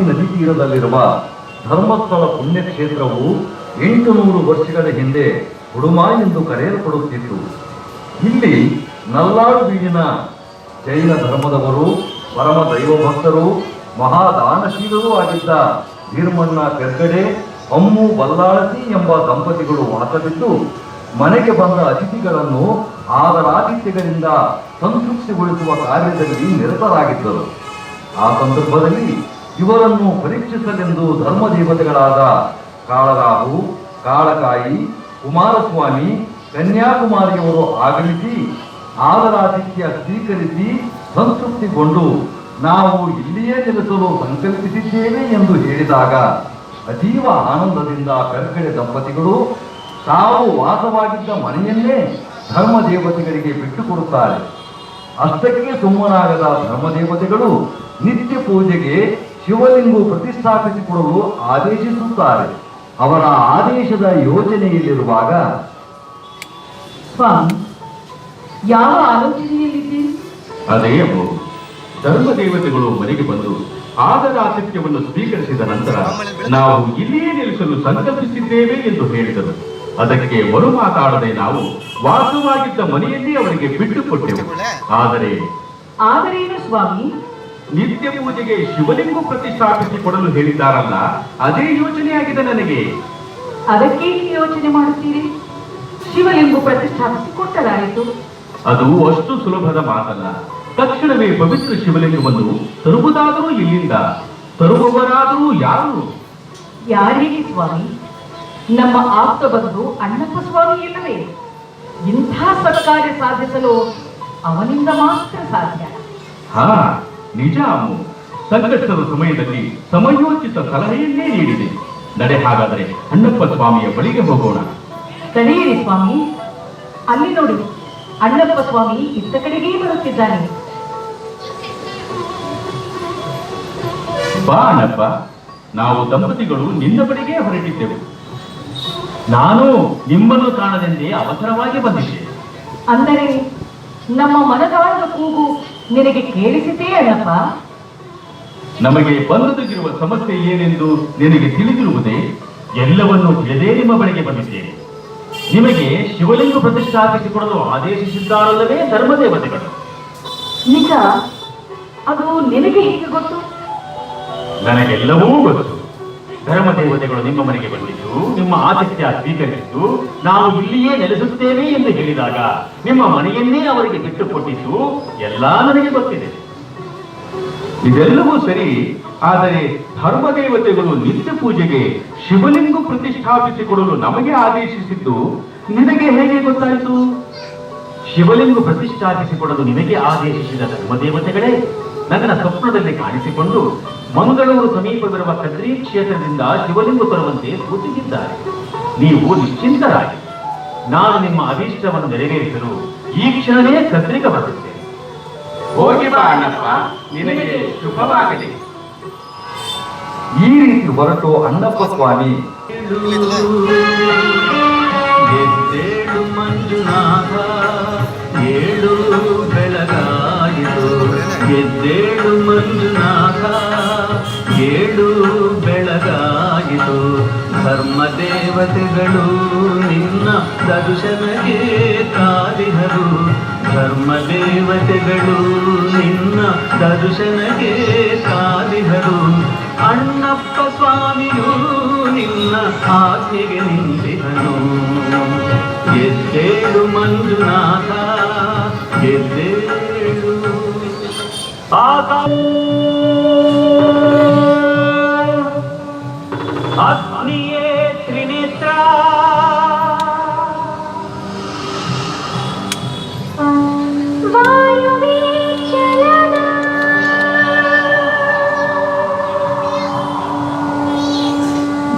ನದಿ ತೀರದಲ್ಲಿರುವ ಧರ್ಮಸ್ಥಳ ಪುಣ್ಯಕ್ಷೇತ್ರವು 800 ವರ್ಷಗಳ ಹಿಂದೆ ಹುಡುಮ ಎಂದು ಕರೆಯಲ್ಪಡುತ್ತಿತ್ತು. ಇಲ್ಲಿ ನಲ್ಲಾಡು ಬೀಡಿನ ಜೈನ ಧರ್ಮದವರು, ಪರಮ ದೈವ ಭಕ್ತರು, ಮಹಾದಾನಶೀಲರೂ ಆಗಿದ್ದ ಧೀರ್ಮಣ್ಣ ಪೆರ್ಗಡೆ, ಅಮ್ಮು ಬಲ್ಲಾಳತಿ ಎಂಬ ದಂಪತಿಗಳು ವಾಸವಿದ್ದು ಮನೆಗೆ ಬಂದ ಅತಿಥಿಗಳನ್ನು ಆದರಾತಿಥ್ಯಗಳಿಂದ ಸಂತೃಪ್ತಿಗೊಳಿಸುವ ಕಾರ್ಯದಲ್ಲಿ ನಿರತರಾಗಿದ್ದರು. ಆ ಸಂದರ್ಭದಲ್ಲಿ ಇವರನ್ನು ಪರೀಕ್ಷಿಸಲೆಂದು ಧರ್ಮದೇವತೆಗಳಾದ ಕಾಳರಾಹು, ಕಾಳಕಾಯಿ, ಕುಮಾರಸ್ವಾಮಿ, ಕನ್ಯಾಕುಮಾರಿಯವರು ಆಗಮಿಸಿ ಆದರಾತಿಥ್ಯ ಸ್ವೀಕರಿಸಿ ಸಂತೃಪ್ತಿಗೊಂಡು ನಾವು ಇಲ್ಲಿಯೇ ನೆಲೆಸಲು ಸಂಕಲ್ಪಿಸಿದ್ದೇವೆ ಎಂದು ಹೇಳಿದಾಗ ಅತೀವ ಆನಂದದಿಂದ ಪೆರ್ಗಡೆ ದಂಪತಿಗಳು ತಾವು ವಾಸವಾಗಿದ್ದ ಮನೆಯನ್ನೇ ಧರ್ಮದೇವತೆಗಳಿಗೆ ಬಿಟ್ಟುಕೊಡುತ್ತಾರೆ. ಅಷ್ಟಕ್ಕೆ ಸುಮ್ಮನಾಗದ ಧರ್ಮದೇವತೆಗಳು ನಿತ್ಯ ಪೂಜೆಗೆ ಶಿವಲಿಂಗ ಪ್ರತಿಷ್ಠಾಪಿಸಿಕೊಡಲು ಆದೇಶಿಸುತ್ತಾರೆ. ಅವರ ಆದೇಶದ ಯೋಚನೆಯಲ್ಲಿರುವಾಗ, ಸ್ವಾಮಿ, ಯಾವ ಆಲೋಚನೆಯಲ್ಲಿದ್ದೀರಿ? ಅದೇ ಧರ್ಮದೇವತೆಗಳು ಮನೆಗೆ ಬಂದು ಆದರಾತಿಥ್ಯವನ್ನು ಸ್ವೀಕರಿಸಿದ ನಂತರ ನಾವು ಇಲ್ಲಿಯೇ ನಿಲ್ಲಿಸಲು ಸಂಕಲ್ಪಿಸಿದ್ದೇವೆ ಎಂದು ಹೇಳಿದರು. ಅದಕ್ಕೆ ಮರು ಮಾತಾಡದೆ ನಾವು ವಾಸವಾಗಿದ್ದ ಮನೆಯನ್ನೇ ಅವರಿಗೆ ಬಿಟ್ಟುಕೊಟ್ಟೆವು. ಆದರೇನು ಸ್ವಾಮಿ? ನಿತ್ಯ ಪೂಜೆಗೆ ಶಿವಲಿಂಗ ಪ್ರತಿಷ್ಠಾಪಿಸಿಕೊಡಲು ಹೇಳಿದ್ದಾರಲ್ಲ, ಅದೇ ಯೋಚನೆಯಾಗಿದೆ ನನಗೆ. ಅದಕ್ಕೆ ಯೋಚನೆ ಮಾಡುತ್ತೀರಿ? ಶಿವಲಿಂಗ ಪ್ರತಿಷ್ಠಾಪಿಸಿ ಕೊಟ್ಟಲಾಯಿತು. ಅದು ಅಷ್ಟು ಸುಲಭದ ಮಾತಲ್ಲ. ತಕ್ಷಣವೇ ಪವಿತ್ರ ಶಿವಲಿಂಗವನ್ನು ತರುವುದಾದರೂ ಇಲ್ಲಿಂದ, ತರುವವರಾದರೂ ಯಾರು? ಯಾರಿಗೆ ಸ್ವಾಮಿ? ನಮ್ಮ ಆಪ್ತ ಬಂಧು ಅಣ್ಣಪ್ಪ ಸ್ವಾಮಿ ಇಲ್ಲವೇ? ಇಂಥ ಸತ್ಕಾರ್ಯ ಸಾಧಿಸಲು ಅವನಿಂದ ಮಾತ್ರ ಸಾಧ್ಯ. ಹಾ, ನಿಜ ಅಮ್ಮು. ಸಂಕಷ್ಟದ ಸಮಯದಲ್ಲಿ ಸಮಯೋಚಿತ ಸಲಹೆಯನ್ನೇ ನೀಡಿದೆ. ನಡೆ, ಹಾಗಾದರೆ ಅಣ್ಣಪ್ಪ ಸ್ವಾಮಿಯ ಬಳಿಗೆ ಹೋಗೋಣ. ತಡೆಯಿರಿ ಸ್ವಾಮಿ, ಅಲ್ಲಿ ನೋಡಿ, ಅಣ್ಣಪ್ಪ ಸ್ವಾಮಿ ಇತ್ತ ಕಡೆಗೇ ಬರುತ್ತಿದ್ದಾನೆ. ಬಾ ಅಣ್ಣಪ್ಪ, ನಾವು ದಂಪತಿಗಳು ನಿನ್ನ ಬಳಿಗೆ ಹೊರಟಿದ್ದೆವು. ನಾನು ನಿಮ್ಮನ್ನು ಕಾಣದೆಂದೇ ಅವಸರವಾಗಿ ಬಂದಿದ್ದೆ. ಅಂದರೆ ನಮ್ಮ ಮನದಾಳದ ಕೂಗು ನಿನಗೆ ಕೇಳಿಸಿತೇ ಅಣ್ಣಪ್ಪ? ನಮಗೆ ಬಂದೊದಗಿರುವ ಸಮಸ್ಯೆ ಏನೆಂದು ನಿನಗೆ ತಿಳಿದಿರುವುದೇ? ಎಲ್ಲವನ್ನೂ ತಿಳಿದೇ ನಿಮ್ಮ ಬಳಿಗೆ ಬಂದಿದ್ದೇನೆ. ನಿಮಗೆ ಶಿವಲಿಂಗ ಪ್ರತಿಷ್ಠಾಪಿಸಿಕೊಡಲು ಆದೇಶಿಸಿದ್ದಾರಲ್ಲವೇ ಧರ್ಮದೇವತೆಗಳು? ನಿಜ? ಅದು ನಿನಗೆ ಹೇಗೆ ಗೊತ್ತು? ನನಗೆಲ್ಲವೂ ಗೊತ್ತು. ಧರ್ಮದೇವತೆಗಳು ನಿಮ್ಮ ಮನೆಗೆ ಬಂದಿದ್ದು, ನಿಮ್ಮ ಆತಿಥ್ಯ ಸ್ವೀಕರಿಸಿದ್ದು, ನಾವು ಇಲ್ಲಿಯೇ ನೆಲೆಸುತ್ತೇವೆ ಎಂದು ಹೇಳಿದಾಗ ನಿಮ್ಮ ಮನೆಯನ್ನೇ ಅವರಿಗೆ ಬಿಟ್ಟುಕೊಟ್ಟಿದ್ದು ಎಲ್ಲ ನನಗೆ ಗೊತ್ತಿದೆ. ಇದೆಲ್ಲವೂ ಸರಿ, ಆದರೆ ಧರ್ಮದೇವತೆಗಳು ನಿತ್ಯ ಪೂಜೆಗೆ ಶಿವಲಿಂಗ ಪ್ರತಿಷ್ಠಾಪಿಸಿಕೊಡಲು ನಮಗೆ ಆದೇಶಿಸಿದ್ದು ನಿನಗೆ ಹೇಗೆ ಗೊತ್ತಾಯಿತು? ಶಿವಲಿಂಗ ಪ್ರತಿಷ್ಠಾಪಿಸಿಕೊಡಲು ನಿನಗೆ ಆದೇಶಿಸಿದ ಧರ್ಮದೇವತೆಗಳೇ ನನ್ನ ಸ್ವಪ್ನದಲ್ಲಿ ಕಾಣಿಸಿಕೊಂಡು ಮಂಗಳೂರು ಸಮೀಪವಿರುವ ಕದ್ರಿ ಕ್ಷೇತ್ರದಿಂದ ಶಿವಲಿಂಗ ತರುವಂತೆ ಸೂಚಿಸಿದ್ದಾರೆ. ನೀವು ನಿಶ್ಚಿಂತರಾಗಿ, ನಾನು ನಿಮ್ಮ ಅಭೀಷ್ಟವನ್ನು ನೆರವೇರಿಸಲು ಈ ಕ್ಷಣವೇ ಕದ್ರಿಗೆ ಬರುತ್ತೇನೆ. ಹೋಗಿ ಬಾ ಅಣ್ಣಪ್ಪ, ನಿನಗೆ ಶುಭವಾಗಲಿ. ಈ ರೀತಿ ಹೊರಟು ಅಣ್ಣಪ್ಪ ಸ್ವಾಮಿ ಗೆದ್ದೇಳು ಮಂಜುನಾಥ, ಏಳು ಬೆಳಗಾಯಿತು. ಗೆದ್ದೇಳು ಮಂಜುನಾಥ, ಏಳು ಬೆಳಗಾಯಿತು. ಧರ್ಮದೇವತೆಗಳು ನಿನ್ನ ದರ್ಶನಕ್ಕೆ ಕಾದಿಹರು. ಧರ್ಮದೇವತೆಗಳು ನಿನ್ನ ದರ್ಶನಕ್ಕೆ ಕಾದಿಹರು. ಅಣ್ಣಪ್ಪ ಸ್ವಾಮಿಯು ನಿನ್ನ ಆಜ್ಞೆಗೆ ನಿಂತಿಹನು. ಗೆದ್ದೇಳು ಮಂಜುನಾಥ, ಗೆದ್ದೇಳು. ಅಗ್ನಿಯೇ ತ್ರಿನೇತ್ರ, ವಾಯುವೇ ಚಲನ,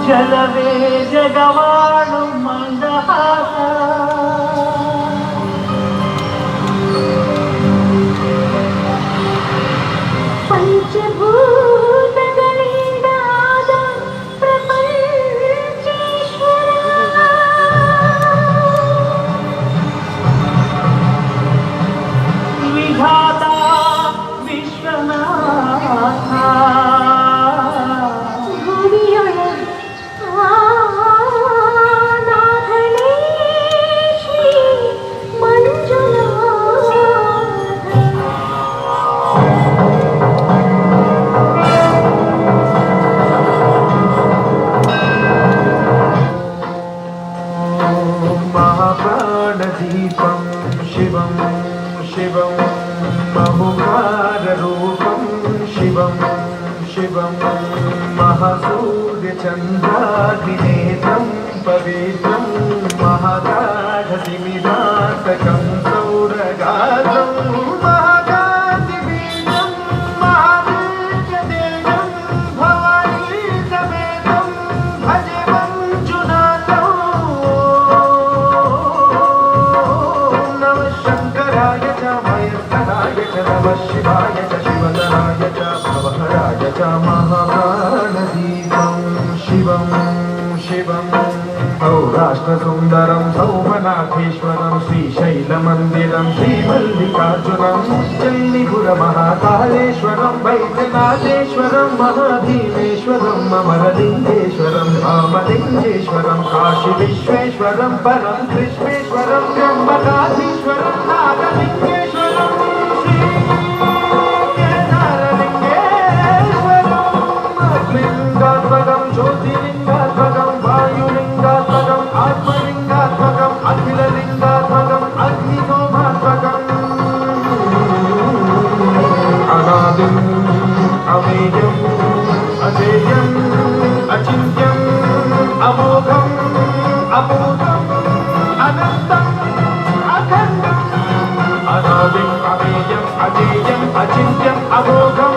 ಜಲವೇ ಜಗವಾಳು ಮಂದಹಾಸ. ಪಂಚಭೂತಗಳಿಂದಾದ ಪ್ರಪಂಚೇಶ್ವರ, ವಿಧಾತ ವಿಶ್ವನಾಥ. महासूर्यचन्द्राग्निनेत्रं पवित्रं महागाढतिमिरातकं सौरगात्रं महागाधिबीजं महावीर्यदेवं भवानी समेतं भजे मञ्जुनाथं। नमः शङ्कराय च महेश्वराय च नमः शिवाय च शिवतराय च भवहराय च महाप्राणदीपं शिवं शिवं सौराष्ट्रसुन्दरं सौमनाथेश्वरं श्रीशैलमन्दिरं श्रीमल्लिकार्जुनं उज्जयिनिपुरमहाकालेश्वरं वैद्यनाथेश्वरं महाभीमेश्वरं अमरलिङ्गेश्वरं रामलिङ्गेश्वरं काशीविश्वेश्वरं परं कृष्णेश्वरं ब्रह्मकाधीश्वरं नागलिङ्गेश्वरं लिङ्गात्मकं ज्योतिलिङ्गात्मकं वायुलिङ्गात्मकं आत्मलिङ्गात्मकं अखिललिङ्गात्मकं अग्निशोभात्मकम् अनादिम् अमेयम् अजेयम् अचिन्त्यम् अमोघम् अपूर्वम् अनन्तम् अखण्डम् अनादिम् अमेयम् अजेयम् अचिन्त्यम् अमोघम्